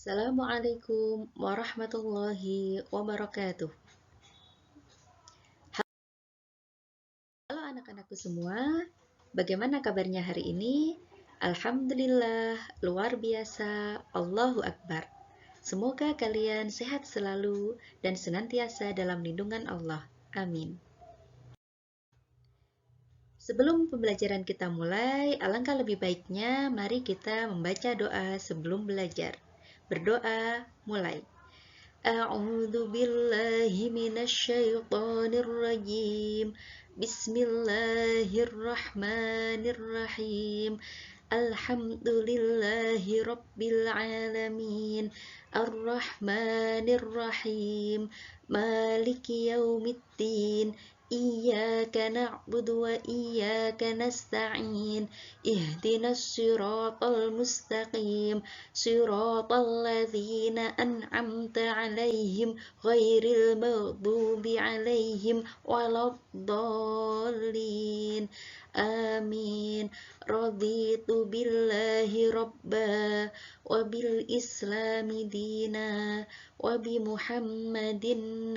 Assalamualaikum warahmatullahi wabarakatuh. Halo anak-anakku semua, bagaimana kabarnya hari ini? Alhamdulillah, luar biasa, Allahu Akbar. Semoga kalian sehat selalu dan senantiasa dalam lindungan Allah. Amin. Sebelum pembelajaran kita mulai, alangkah lebih baiknya mari kita membaca doa sebelum belajar. Berdoa, mulai. أعوذ بالله من الشيطان الرجيم بسم الله الرحمن الرحيم الحمد لله رب العالمين الرحمن الرحيم مالك يوم الدين إياك نعبد وإياك نستعين اهدنا الصراط المستقيم صراط الذين أنعمت عليهم غير المغضوب عليهم ولا الضالين آمين رضيت بالله ربا وبالإسلام دينا وبمحمد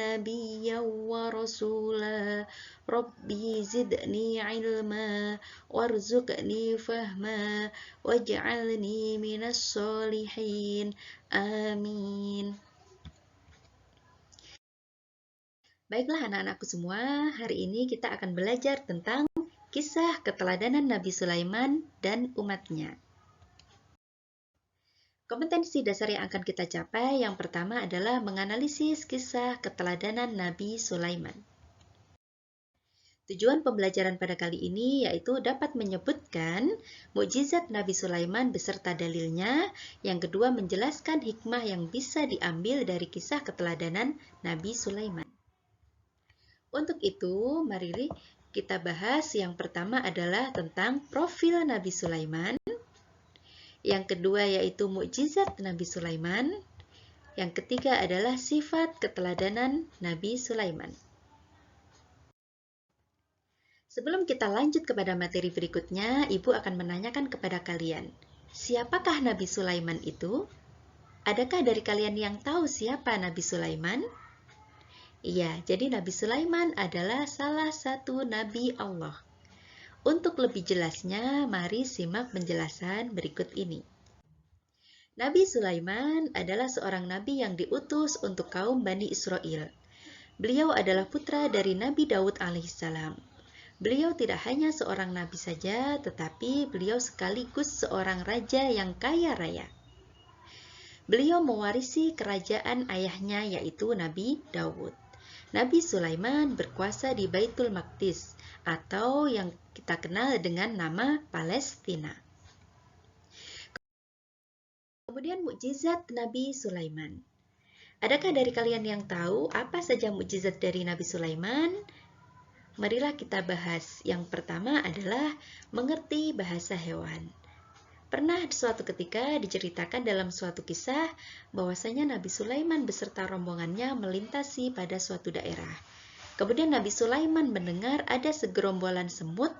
نبيا ورسولا ربي زدني علما وارزقني فهما واجعلني من الصالحين آمين. Baiklah anak-anakku semua, hari ini kita akan belajar tentang kisah keteladanan Nabi Sulaiman dan umatnya. Kompetensi dasar yang akan kita capai yang pertama adalah menganalisis kisah keteladanan Nabi Sulaiman. Tujuan pembelajaran pada kali ini yaitu dapat menyebutkan mukjizat Nabi Sulaiman beserta dalilnya. Yang kedua, menjelaskan hikmah yang bisa diambil dari kisah keteladanan Nabi Sulaiman. Untuk itu, mari kita bahas yang pertama adalah tentang profil Nabi Sulaiman. Yang kedua yaitu mukjizat Nabi Sulaiman. Yang ketiga adalah sifat keteladanan Nabi Sulaiman. Sebelum kita lanjut kepada materi berikutnya, Ibu akan menanyakan kepada kalian, siapakah Nabi Sulaiman itu? Adakah dari kalian yang tahu siapa Nabi Sulaiman? Iya, jadi Nabi Sulaiman adalah salah satu Nabi Allah. Untuk lebih jelasnya, mari simak penjelasan berikut ini. Nabi Sulaiman adalah seorang nabi yang diutus untuk kaum Bani Israel. Beliau adalah putra dari Nabi Daud alaihissalam. Beliau tidak hanya seorang nabi saja, tetapi beliau sekaligus seorang raja yang kaya raya. Beliau mewarisi kerajaan ayahnya yaitu Nabi Daud. Nabi Sulaiman berkuasa di Baitul Maqdis atau yang kita kenal dengan nama Palestina. Kemudian mukjizat Nabi Sulaiman. Adakah dari kalian yang tahu apa saja mukjizat dari Nabi Sulaiman? Marilah kita bahas. Yang pertama adalah mengerti bahasa hewan. Pernah suatu ketika diceritakan dalam suatu kisah bahwasanya Nabi Sulaiman beserta rombongannya melintasi pada suatu daerah. Kemudian Nabi Sulaiman mendengar ada segerombolan semut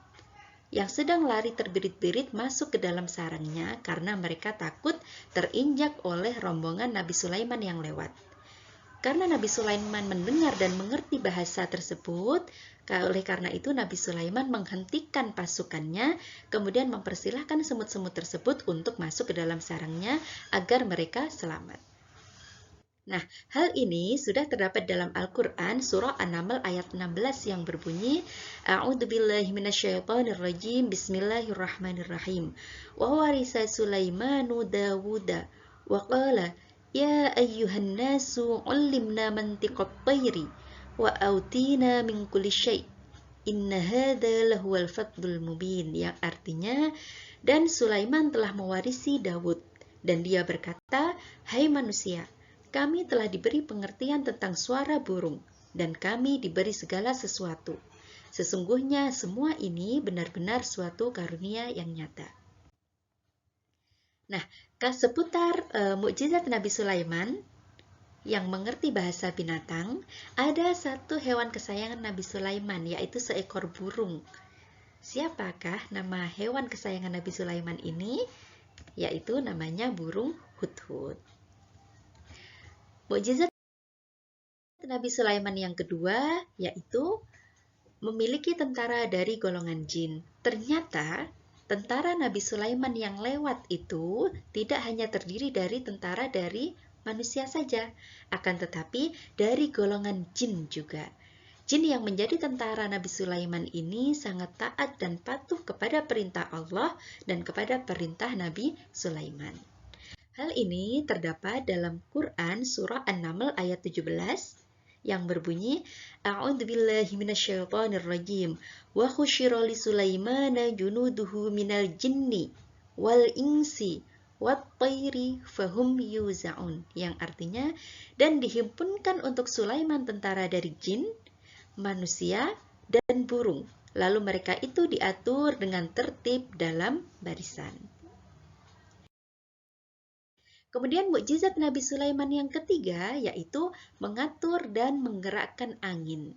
yang sedang lari terbirit-birit masuk ke dalam sarangnya karena mereka takut terinjak oleh rombongan Nabi Sulaiman yang lewat. Karena Nabi Sulaiman mendengar dan mengerti bahasa tersebut, oleh karena itu Nabi Sulaiman menghentikan pasukannya, kemudian mempersilahkan semut-semut tersebut untuk masuk ke dalam sarangnya agar mereka selamat. Nah, hal ini sudah terdapat dalam Al-Quran surah An-Naml ayat 16 yang berbunyi A'udzubillahi minasyaitonirrajim Bismillahirrahmanirrahim Wa warisa Sulaimanu Dawuda wa qala ya ayyuhan nasu 'allimna mantiqat tayri wa autina min kulli syai' inna hadza lahuwal fadlul mubin, yang artinya, dan Sulaiman telah mewarisi Daud dan dia berkata, hai manusia, kami telah diberi pengertian tentang suara burung, dan kami diberi segala sesuatu. Sesungguhnya semua ini benar-benar suatu karunia yang nyata. Nah, seputar mukjizat Nabi Sulaiman yang mengerti bahasa binatang, ada satu hewan kesayangan Nabi Sulaiman, yaitu seekor burung. Siapakah nama hewan kesayangan Nabi Sulaiman ini? Yaitu namanya burung hudhud. Mukjizat Nabi Sulaiman yang kedua yaitu memiliki tentara dari golongan jin. Ternyata tentara Nabi Sulaiman yang lewat itu tidak hanya terdiri dari tentara dari manusia saja, akan tetapi dari golongan jin juga. Jin yang menjadi tentara Nabi Sulaiman ini sangat taat dan patuh kepada perintah Allah dan kepada perintah Nabi Sulaiman. Hal ini terdapat dalam Quran surah An-Naml ayat 17 yang berbunyi A'udzubillahi minasyaitonirrajim wa khusyira li Sulaimana junuduhu minal jinni wal insi wat tayri fahum yuzaun, yang artinya dan dihimpunkan untuk Sulaiman tentara dari jin, manusia, dan burung, lalu mereka itu diatur dengan tertib dalam barisan. Kemudian mukjizat Nabi Sulaiman yang ketiga yaitu mengatur dan menggerakkan angin.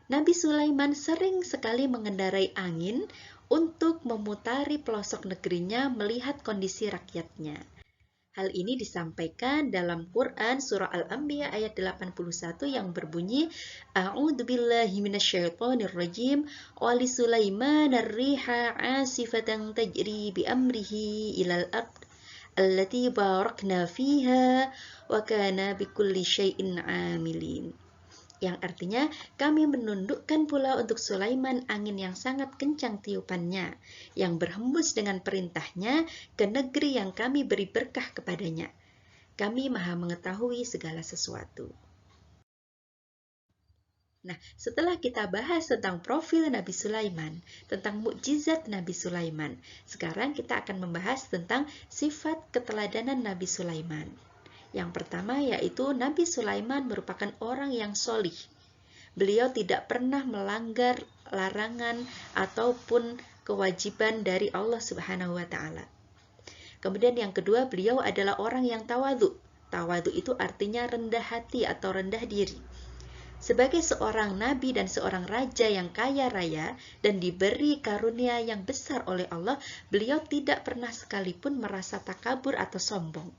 Nabi Sulaiman sering sekali mengendarai angin untuk memutari pelosok negerinya melihat kondisi rakyatnya. Hal ini disampaikan dalam Quran surah Al-Anbiya ayat 81 yang berbunyi A'udzubillahi minasyaitonirrajim wa li Sulaiman ar-riha 'asifatan tajri bi amrihi ilal ard allati barakna fiha wa kana bikulli syai'in 'amilin, yang artinya kami menundukkan pula untuk Sulaiman angin yang sangat kencang tiupannya yang berhembus dengan perintahnya ke negeri yang kami beri berkah kepadanya. Kami maha mengetahui segala sesuatu. Nah, setelah kita bahas tentang profil Nabi Sulaiman, tentang mukjizat Nabi Sulaiman, sekarang kita akan membahas tentang sifat keteladanan Nabi Sulaiman. Yang pertama yaitu Nabi Sulaiman merupakan orang yang solih. Beliau tidak pernah melanggar larangan ataupun kewajiban dari Allah Subhanahu wa Ta'ala. Kemudian yang kedua, beliau adalah orang yang tawadhu. Tawadhu itu artinya rendah hati atau rendah diri. Sebagai seorang nabi dan seorang raja yang kaya raya dan diberi karunia yang besar oleh Allah, beliau tidak pernah sekalipun merasa takabur atau sombong.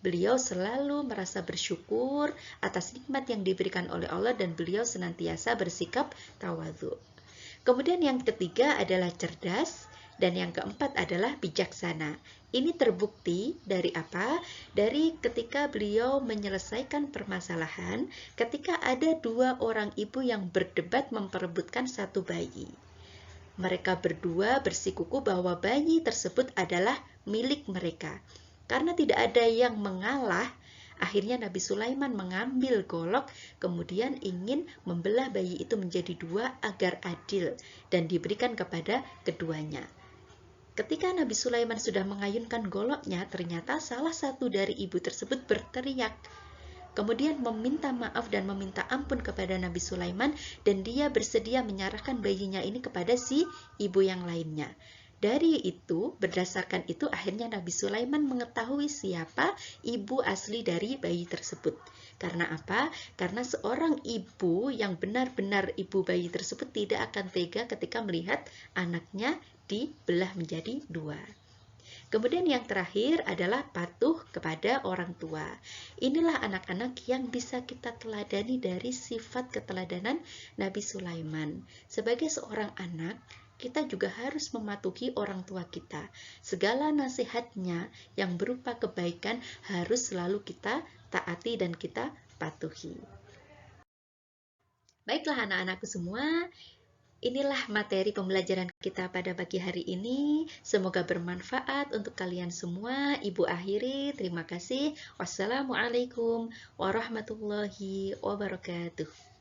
Beliau selalu merasa bersyukur atas nikmat yang diberikan oleh Allah dan beliau senantiasa bersikap tawadhu. Kemudian yang ketiga adalah cerdas dan yang keempat adalah bijaksana. Ini terbukti dari apa? Dari ketika beliau menyelesaikan permasalahan ketika ada dua orang ibu yang berdebat memperebutkan satu bayi. Mereka berdua bersikukuh bahwa bayi tersebut adalah milik mereka. Karena tidak ada yang mengalah, akhirnya Nabi Sulaiman mengambil golok, kemudian ingin membelah bayi itu menjadi dua agar adil dan diberikan kepada keduanya. Ketika Nabi Sulaiman sudah mengayunkan goloknya, ternyata salah satu dari ibu tersebut berteriak, kemudian meminta maaf dan meminta ampun kepada Nabi Sulaiman, dan dia bersedia menyerahkan bayinya ini kepada si ibu yang lainnya. Dari itu, berdasarkan itu akhirnya Nabi Sulaiman mengetahui siapa ibu asli dari bayi tersebut. Karena apa? Karena seorang ibu yang benar-benar ibu bayi tersebut tidak akan tega ketika melihat anaknya dibelah menjadi dua. Kemudian yang terakhir adalah patuh kepada orang tua. Inilah anak-anak yang bisa kita teladani dari sifat keteladanan Nabi Sulaiman. Sebagai seorang anak, kita juga harus mematuhi orang tua kita. Segala nasihatnya yang berupa kebaikan harus selalu kita taati dan kita patuhi. Baiklah anak-anakku semua, inilah materi pembelajaran kita pada pagi hari ini. Semoga bermanfaat untuk kalian semua. Ibu akhiri, terima kasih. Wassalamualaikum warahmatullahi wabarakatuh.